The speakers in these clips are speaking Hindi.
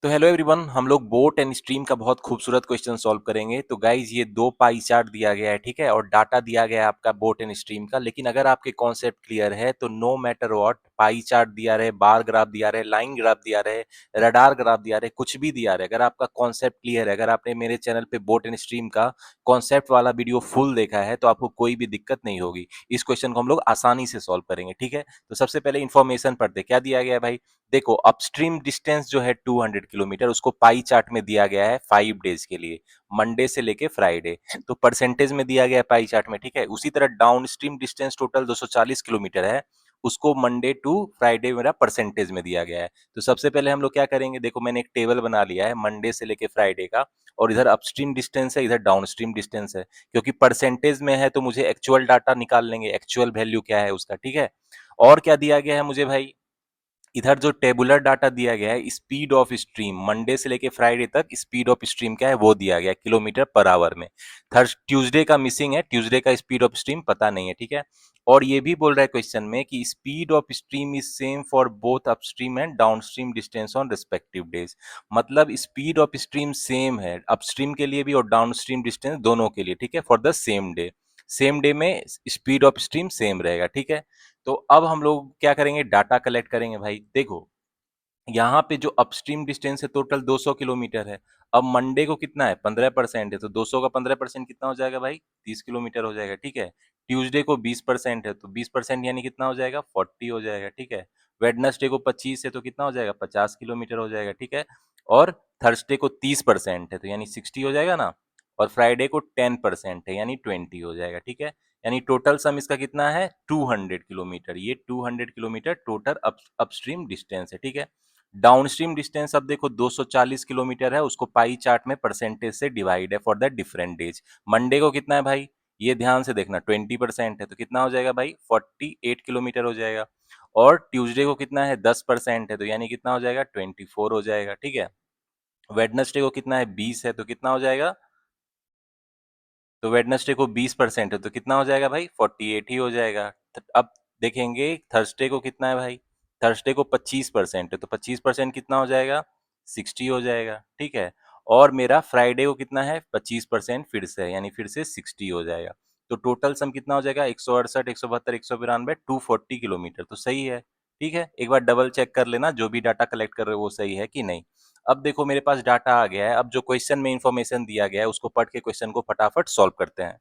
तो हेलो एवरीवन, हम लोग बोट एंड स्ट्रीम का बहुत खूबसूरत क्वेश्चन सॉल्व करेंगे। तो गाइज ये दो पाई चार्ट दिया गया है, ठीक है, और डाटा दिया गया है आपका बोट एंड स्ट्रीम का। लेकिन अगर आपके कॉन्सेप्ट क्लियर है तो no matter what, pie chart दिया रहे, बार ग्राफ दिया रहे, लाइन ग्राफ दिया रहे, रडार ग्राफ दिया रहे, कुछ भी दिया रहे, अगर आपका कॉन्सेप्ट क्लियर है, अगर आपने मेरे चैनल पे बोट एंड स्ट्रीम का कॉन्सेप्ट वाला वीडियो फुल देखा है तो आपको कोई भी दिक्कत नहीं होगी। इस क्वेश्चन को हम लोग आसानी से सॉल्व करेंगे, ठीक है। तो सबसे पहले इन्फॉर्मेशन पढ़ते, क्या दिया गया है भाई। देखो, अपस्ट्रीम डिस्टेंस जो है 200 किलोमीटर, उसको पाई चार्ट में दिया गया है 5 डेज के लिए, मंडे से लेके फ्राइडे। तो परसेंटेज में दिया गया है पाई चार्ट में, ठीक है। उसी तरह down stream distance total 240 kilometre है, उसको मंडे टू फ्राइडे मेरा परसेंटेज में दिया गया है। तो सबसे पहले हम लोग क्या करेंगे, देखो मैंने एक टेबल बना लिया है मंडे से लेके फ्राइडे का, और इधर अपस्ट्रीम डिस्टेंस है, इधर डाउनस्ट्रीम डिस्टेंस है। क्योंकि परसेंटेज में है तो मुझे एक्चुअल डाटा निकाल लेंगे, एक्चुअल वैल्यू क्या है उसका, ठीक है। और क्या दिया गया है मुझे भाई, इधर जो टेबुलर डाटा दिया गया है, स्पीड ऑफ स्ट्रीम मंडे से लेके फ्राइडे तक स्पीड ऑफ स्ट्रीम क्या है वो दिया गया है किलोमीटर पर आवर में। थर्स ट्यूसडे का मिसिंग है, ट्यूसडे का स्पीड ऑफ स्ट्रीम पता नहीं है, ठीक है। और ये भी बोल रहा है क्वेश्चन में कि speed of stream is same for both upstream and downstream distance on respective days. मतलब स्पीड ऑफ स्ट्रीम सेम है अपस्ट्रीम के लिए भी और डाउनस्ट्रीम डिस्टेंस दोनों के लिए, ठीक है, for the same day. Same day में स्पीड ऑफ स्ट्रीम सेम रहेगा, ठीक है। तो अब हम लोग क्या करेंगे, डाटा कलेक्ट करेंगे भाई। देखो, यहाँ पे जो अपस्ट्रीम डिस्टेंस है टोटल 200 किलोमीटर है। अब मंडे को कितना है, 15% है, तो 200 का 15% कितना हो जाएगा भाई, 30 किलोमीटर हो जाएगा, ठीक है। ट्यूसडे को 20% है, तो 20% यानी कितना हो जाएगा, 40 हो जाएगा, ठीक है। वेडनेसडे को 25 है तो कितना हो जाएगा, 50 किलोमीटर हो जाएगा, ठीक है। और थर्सडे को 30% है तो यानी 60 हो जाएगा ना। और फ्राइडे को 10% है यानी 20 हो जाएगा, ठीक है। यानी टोटल सम इसका कितना है, 200 किलोमीटर। ये 200 किलोमीटर टोटल अपस्ट्रीम डिस्टेंस है, ठीक है। डाउनस्ट्रीम डिस्टेंस अब देखो 240 किलोमीटर है, उसको पाई चार्ट में परसेंटेज से डिवाइड है for the different days. Monday को कितना है भाई, ये ध्यान से देखना, 20% है तो कितना हो जाएगा भाई, 48 किलोमीटर हो जाएगा। और ट्यूसडे को कितना है, 10% है तो यानी कितना हो जाएगा, 24 हो जाएगा, ठीक है। वेडनेसडे को कितना है, 20 है तो कितना हो जाएगा, तो वेडनेसडे को 20% है तो कितना हो जाएगा भाई, 48 ही हो जाएगा। अब देखेंगे थर्सडे को कितना है भाई, थर्सडे को 25% है तो 25% कितना हो जाएगा, 60 हो जाएगा, ठीक है। और मेरा फ्राइडे को कितना है, 25% फिर से है, यानी फिर से 60 हो जाएगा। तो टोटल सम कितना हो जाएगा, 168, 172, 192, 240 किलोमीटर, तो सही है, ठीक है। एक बार डबल चेक कर लेना, जो भी डाटा कलेक्ट कर रहे हो वो सही है कि नहीं। अब देखो मेरे पास डाटा आ गया है, अब जो क्वेश्चन में इंफॉर्मेशन दिया गया है उसको पढ़ के क्वेश्चन को फटाफट सॉल्व करते हैं।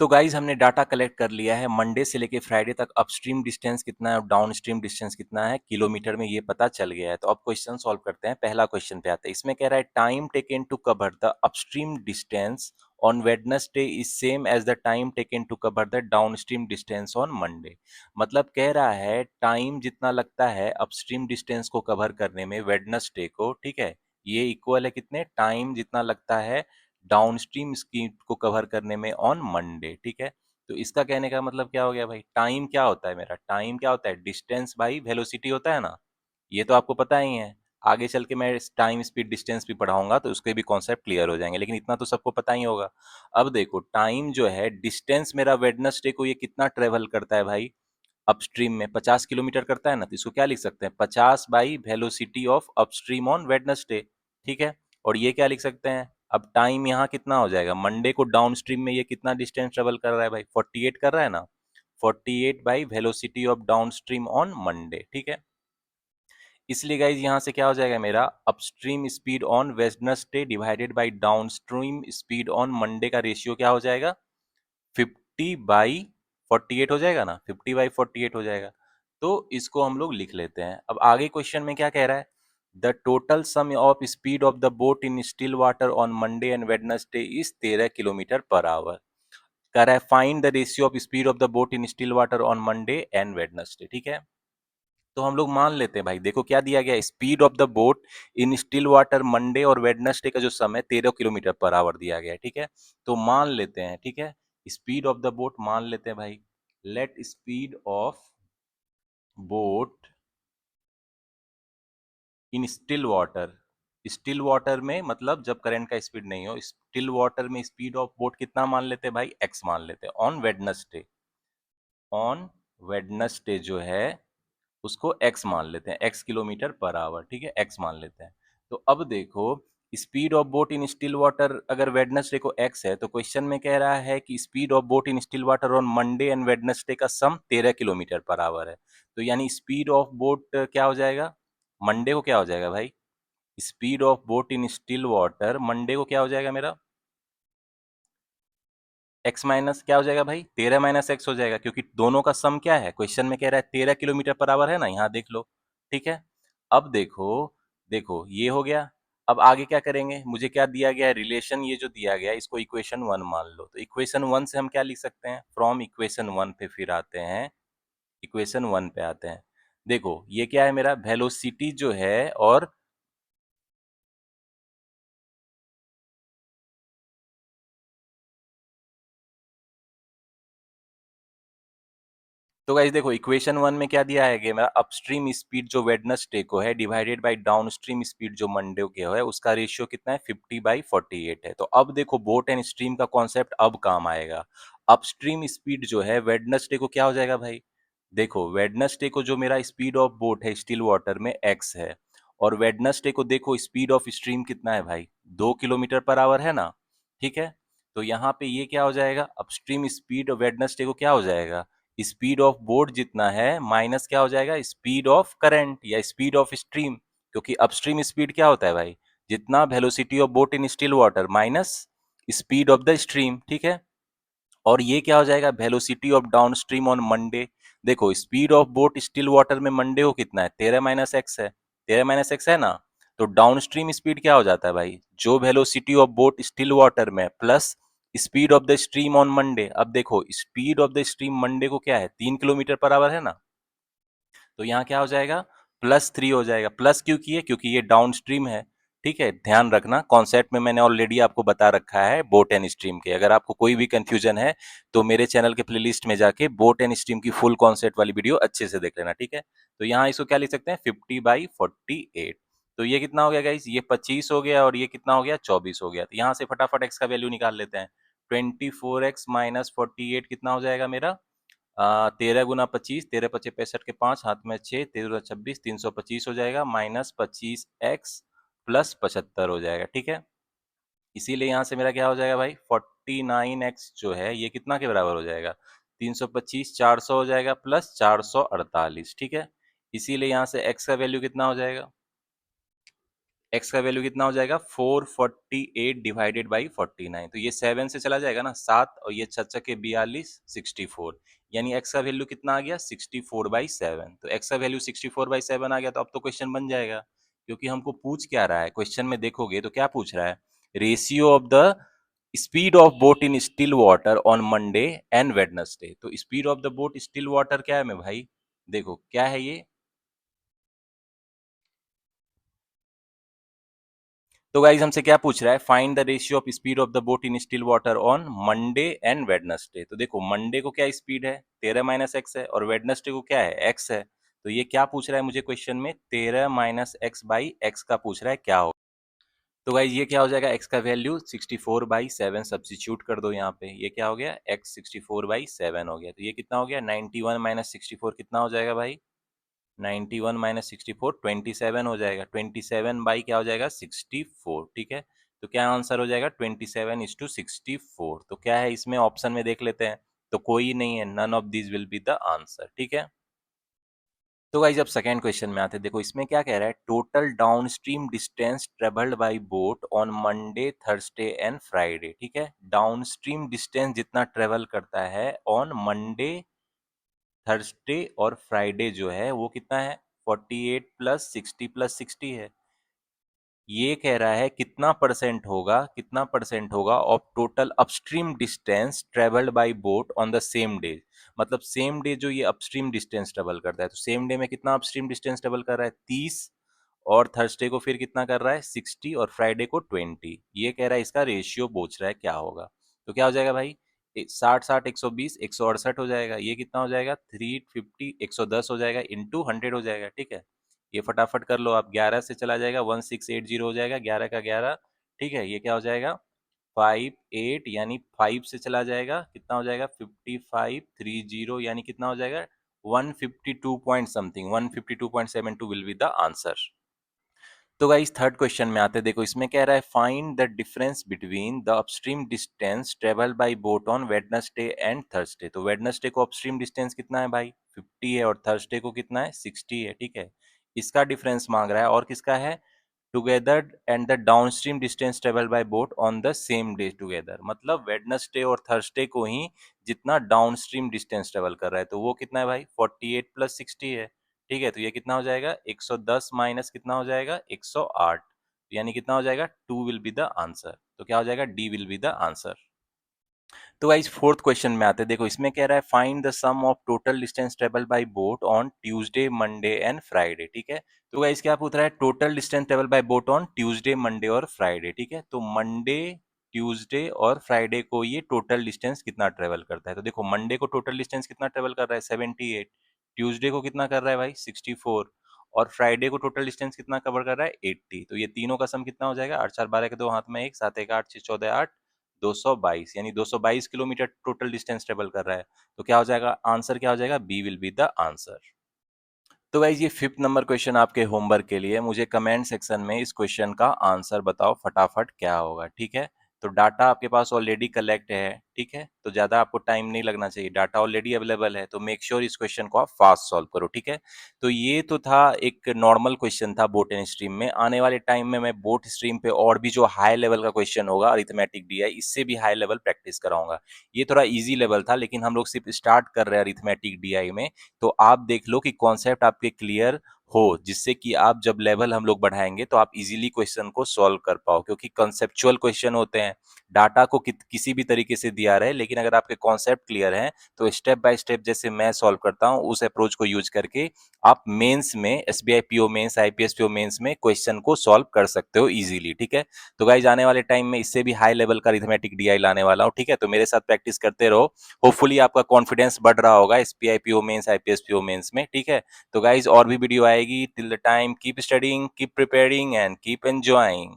तो गाइज हमने डाटा कलेक्ट कर लिया है, मंडे से लेके फ्राइडे तक अपस्ट्रीम डिस्टेंस कितना है और डाउन स्ट्रीम डिस्टेंस कितना है किलोमीटर में, ये पता चल गया है। तो अब क्वेश्चन सॉल्व करते हैं। पहला क्वेश्चन पे आते हैं, इसमें कह रहा है time taken to cover the upstream distance on Wednesday is same as the time taken to cover the downstream distance on Monday. मतलब कह रहा है टाइम जितना लगता है अपस्ट्रीम डिस्टेंस को कवर करने में वेडनेसडे को, ठीक है, ये इक्वल है कितने, टाइम जितना लगता है डाउनस्ट्रीम स्कीम को कवर करने में ऑन मंडे, ठीक है। तो इसका कहने का मतलब क्या हो गया भाई, टाइम क्या होता है मेरा, टाइम क्या होता है, डिस्टेंस बाई वेलोसिटी होता है ना। ये तो आपको पता ही है, आगे चल के मैं टाइम स्पीड डिस्टेंस भी पढ़ाऊंगा तो उसके भी कॉन्सेप्ट क्लियर हो जाएंगे, लेकिन इतना तो सबको पता ही होगा। अब देखो टाइम जो है, डिस्टेंस मेरा वेडनेसडे को ये कितना ट्रेवल करता है भाई, अपस्ट्रीम में 50 किलोमीटर करता है ना, तो इसको क्या लिख सकते हैं, 50 by velocity of upstream on Wednesday, ठीक है। और ये क्या लिख सकते हैं, अब टाइम यहाँ कितना हो जाएगा, मंडे को डाउन स्ट्रीम में ये कितना डिस्टेंस ट्रेवल कर रहा है भाई, 48 कर रहा है ना, 48 by velocity of down stream on Monday, ठीक है। इसलिए गाइज यहाँ से क्या हो जाएगा मेरा, upstream speed on Wednesday divided by down stream speed on Monday का रेशियो क्या हो जाएगा, 50/48 हो जाएगा ना, 50/48 हो जाएगा। तो इसको हम लोग लिख लेते हैं। अब आगे क्वेश्चन में क्या कह रहा है, the total sum of speed of the boat in still water on Monday and Wednesday is 13 kilometre per hour. कह रहा है find the ratio of speed of the boat in still water on Monday and Wednesday, ठीक है। तो हम लोग मान लेते हैं भाई, देखो क्या दिया गया, speed of the boat in still water Monday और वेडनेसडे का जो समय 13 किलोमीटर पर आवर दिया गया है, ठीक है। तो मान लेते हैं, ठीक है, स्पीड ऑफ द बोट मान लेते हैं भाई, let speed of boat in still water, still water में मतलब जब करंट का स्पीड नहीं हो, स्टिल वाटर में स्पीड ऑफ बोट कितना मान लेते हैं भाई, एक्स मान लेते हैं, ऑन वेडनेसडे, ऑन वेडनेसडे जो है उसको x मान लेते हैं, x किलोमीटर पर आवर, ठीक है, x मान लेते हैं। तो अब देखो, speed of boat in still water अगर वेडनेसडे को x है, तो क्वेश्चन में कह रहा है कि speed of boat in still water on Monday and Wednesday का सम 13 किलोमीटर पर आवर है। तो यानी स्पीड ऑफ बोट क्या हो जाएगा, मंडे को क्या हो जाएगा भाई, speed of boat in still water Monday को क्या हो जाएगा मेरा, एक्स माइनस क्या हो जाएगा भाई, 13 - x हो जाएगा, क्योंकि दोनों का सम क्या है, क्वेश्चन में कह रहा है 13 किलोमीटर पर आवर है ना, यहाँ देख लो। ठीक है, अब देखो, देखो ये हो गया। अब आगे क्या करेंगे, मुझे क्या दिया गया है रिलेशन, ये जो दिया गया है इसको इक्वेशन 1 मान लो। तो इक्वेशन 1 से हम क्या लिख सकते हैं, फ्रॉम इक्वेशन 1 पे फिर आते हैं, इक्वेशन 1 पे आते हैं। देखो ये क्या है मेरा, वेलोसिटी जो है, और तो गाइस देखो इक्वेशन 1 में क्या दिया है कि मेरा अपस्ट्रीम स्पीड जो वेडनेसडे को है डिवाइडेड बाय डाउनस्ट्रीम स्पीड जो मंडे को है, उसका रेशियो कितना है, 50/48 है। तो अब देखो बोट एंड स्ट्रीम का कॉन्सेप्ट अब काम आएगा। अपस्ट्रीम स्पीड जो है वेडनेसडे को क्या हो जाएगा भाई, देखो वेडनेसडे को जो मेरा स्पीड ऑफ बोट है स्टिल वाटर में x है, और वेडनेसडे को देखो स्पीड ऑफ स्ट्रीम कितना है भाई, 2 किलोमीटर पर आवर है ना। ठीक है, तो यहाँ पे ये क्या हो जाएगा, अपस्ट्रीम स्पीड वेडनेसडे को क्या हो जाएगा, स्पीड ऑफ बोट जितना है माइनस क्या हो जाएगा, स्पीड ऑफ करंट या स्पीड ऑफ स्ट्रीम, क्योंकि अपस्ट्रीम स्पीड क्या होता है भाई, जितना velocity of boat in still water minus speed of the stream. ठीक है, और ये क्या हो जाएगा, velocity of downstream on Monday. देखो speed of boat still water में मंडे को कितना है, 13 - x है, 13 - x है ना। तो डाउनस्ट्रीम स्पीड क्या हो जाता है भाई, जो velocity of boat still water में plus speed of the stream on Monday. अब देखो speed of the stream Monday को क्या है, 3 किलोमीटर पर आवर है ना। तो यहाँ क्या हो जाएगा, +3 हो जाएगा। प्लस क्यों किए, क्योंकि ये डाउन स्ट्रीम है। ठीक है, ध्यान रखना कॉन्सेप्ट में मैंने ऑलरेडी आपको बता रखा है बोट एंड स्ट्रीम के। अगर आपको कोई भी कंफ्यूजन है तो मेरे चैनल के प्लेलिस्ट में जाके बोट एंड स्ट्रीम की फुल कॉन्सेप्ट वाली वीडियो अच्छे से देख लेना। ठीक है, तो यहाँ इसको क्या लिख सकते हैं, 50/48। तो ये कितना हो गया गाइस, ये 25 हो गया, और ये कितना हो गया, 24 हो गया। तो यहाँ से फटाफट एक्स का वैल्यू निकाल लेते हैं। 24x - 48 कितना हो जाएगा मेरा, 13 × 25, 13 × 25 = 65 के 5 हाथ में 6, 13×26 325 हो जाएगा, -25x + 75 हो जाएगा। ठीक है, इसीलिए यहाँ से मेरा क्या हो जाएगा भाई, 49x जो है ये कितना के बराबर हो जाएगा, 325 400 हो जाएगा प्लस 448। ठीक है, इसीलिए यहाँ से x का वैल्यू कितना हो जाएगा, एक्स का वैल्यू कितना हो जाएगा, 448/49। तो ये 7 से चला जाएगा ना, 7, और ये 6×42 64, यानी एक्स का वैल्यू कितना आ गया, 64/7। तो एक्स का वैल्यू 64/7 आ गया, तो अब तो क्वेश्चन बन जाएगा। क्योंकि हमको पूछ क्या रहा है, क्वेश्चन में देखोगे तो क्या पूछ रहा है, ratio of the speed of boat in still water on Monday and Wednesday. तो speed of the boat still water क्या है मैं भाई, देखो क्या है ये, तो गाइज हमसे क्या पूछ रहा है, find the ratio of speed of the boat in still water on Monday and Wednesday. तो देखो मंडे को क्या स्पीड है, 13 - x है, और वेडनेसडे को क्या है, x है। तो ये क्या पूछ रहा है मुझे क्वेश्चन में, 13 - x/x का पूछ रहा है क्या हो। तो गाइज ये क्या हो जाएगा, x का वैल्यू 64/7 सब्सिट्यूट कर दो यहाँ पे, ये क्या हो गया, x 64/7 हो गया। तो ये कितना हो गया, 91 - 64 कितना हो जाएगा भाई, 91 - 64 27 हो जाएगा, 27 बाई क्या हो जाएगा, 64। ठीक है, तो क्या आंसर हो जाएगा, 27:64। तो क्या है इसमें ऑप्शन में देख लेते हैं, तो कोई नहीं है, none of this will be the answer. ठीक है, तो गाइस अब सेकंड क्वेश्चन में आते हैं। देखो इसमें क्या कह रहा है, total downstream distance travelled by boat on Monday Thursday and Friday. ठीक है, डाउनस्ट्रीम डिस्टेंस जितना ट्रेवल करता है ऑन मंडे थर्सडे और फ्राइडे जो है वो कितना है, 48 + 60 + 60 है। ये कह रहा है कितना परसेंट होगा, कितना परसेंट होगा of total upstream distance travelled by boat on the same day. मतलब सेम डे जो ये अपस्ट्रीम डिस्टेंस ट्रेवल करता है, तो सेम डे में कितना अपस्ट्रीम डिस्टेंस ट्रेवल कर रहा है, 30, और थर्सडे को फिर कितना कर रहा है, 60, और फ्राइडे को 20। ये कह रहा है इसका रेशियो पूछ रहा है क्या होगा। तो क्या हो जाएगा भाई, 60 60 120 168 हो जाएगा, ये कितना हो जाएगा, 350 110 हो जाएगा, इंटू 100 हो जाएगा। ठीक है, ये फटाफट कर लो आप, 11 से चला जाएगा, 1680 हो जाएगा, 11 का 11। ठीक है, ये क्या हो जाएगा, 58, यानी 5 से चला जाएगा, कितना हो जाएगा, 5530, यानी कितना हो जाएगा, 152 point something, 152.72 will be the answer. तो गाइस थर्ड क्वेश्चन में आते हैं, देखो इसमें कह रहा है find the difference between the upstream distance travel by boat on Wednesday and Thursday. तो वेडनेसडे को अपस्ट्रीम डिस्टेंस कितना है भाई, 50 है, और थर्सडे को कितना है, 60 है, ठीक है। इसका डिफरेंस मांग रहा है, और किसका है, together and the downstream distance travel by boat on the same day together. मतलब वेडनेसडे और थर्सडे को ही जितना डाउनस्ट्रीम डिस्टेंस ट्रेवल कर रहा है, तो वो कितना है भाई, 48 प्लस 60 है, ठीक है। तो ये कितना हो जाएगा, 110 माइनस कितना हो जाएगा, 108, यानी कितना हो जाएगा, 2 विल बी द आंसर। तो क्या हो जाएगा, D will be the answer. तो गाइस फोर्थ क्वेश्चन में आते हैं, देखो इसमें कह रहा है find the sum of total distance travel by boat on Tuesday Monday and Friday, ठीक है। तो गाइस क्या पूछ रहा है, total distance travel by boat on Tuesday Monday और फ्राइडे, ठीक है। तो मंडे, ट्यूसडे और फ्राइडे को ये टोटल डिस्टेंस कितना ट्रेवल करता है। तो देखो मंडे को टोटल डिस्टेंस कितना ट्रेवल कर रहा है, 78, ट्यूसडे को कितना कर रहा है भाई, 64, और फ्राइडे को टोटल डिस्टेंस कितना कवर कर रहा है, 80। तो ये तीनों का सम कितना हो जाएगा, 8 4 12 के दो हाथ में एक, 7 1 8 6 14 8, 222, यानी 222 किलोमीटर टोटल डिस्टेंस ट्रेवल कर रहा है। तो क्या हो जाएगा, आंसर क्या हो जाएगा, B will be the answer. तो गाइज ये फिफ्थ नंबर क्वेश्चन आपके होमवर्क के लिए, मुझे कमेंट सेक्शन में इस क्वेश्चन का आंसर बताओ फटाफट क्या होगा, ठीक है। तो डाटा आपके पास ऑलरेडी कलेक्ट है, ठीक है, तो ज्यादा आपको टाइम नहीं लगना चाहिए, डाटा ऑलरेडी अवेलेबल है, तो मेक श्योर इस क्वेश्चन को आप फास्ट सॉल्व करो, ठीक है। तो ये तो था एक नॉर्मल क्वेश्चन था बोट एंड स्ट्रीम में। आने वाले टाइम में मैं बोट स्ट्रीम पे और भी जो हाई लेवल का क्वेश्चन होगा अरिथमेटिक डीआई, इससे भी हाई लेवल प्रैक्टिस कराऊंगा। ये थोड़ा इजी लेवल था, लेकिन हम लोग सिर्फ स्टार्ट कर रहे हैं अरिथमेटिक डीआई में। तो आप देख लो कि कॉन्सेप्ट आपके क्लियर हो, जिससे कि आप जब लेवल हम लोग बढ़ाएंगे तो आप इजीली क्वेश्चन को सॉल्व कर पाओ, क्योंकि कॉन्सेप्चुअल क्वेश्चन होते हैं। डाटा को किसी भी तरीके से दिया रहे, लेकिन अगर आपके कॉन्सेप्ट क्लियर हैं तो स्टेप बाय स्टेप जैसे मैं सॉल्व करता हूं उस अप्रोच को यूज करके आप मेंस में, SBI PO mains, IPS PO mains में क्वेश्चन को सॉल्व कर सकते हो इजीली, ठीक है। तो गाइस आने वाले टाइम में इससे भी हाई लेवल का अरिथमेटिक डीआई लाने वाला हूं, ठीक है। तो मेरे साथ प्रैक्टिस करते रहो, होपफुली आपका कॉन्फिडेंस बढ़ रहा होगा SBI PO mains, IPS PO mains में, ठीक है। तो गाइज और भी वीडियो आएगी, till the time keep studying, keep preparing and keep enjoying.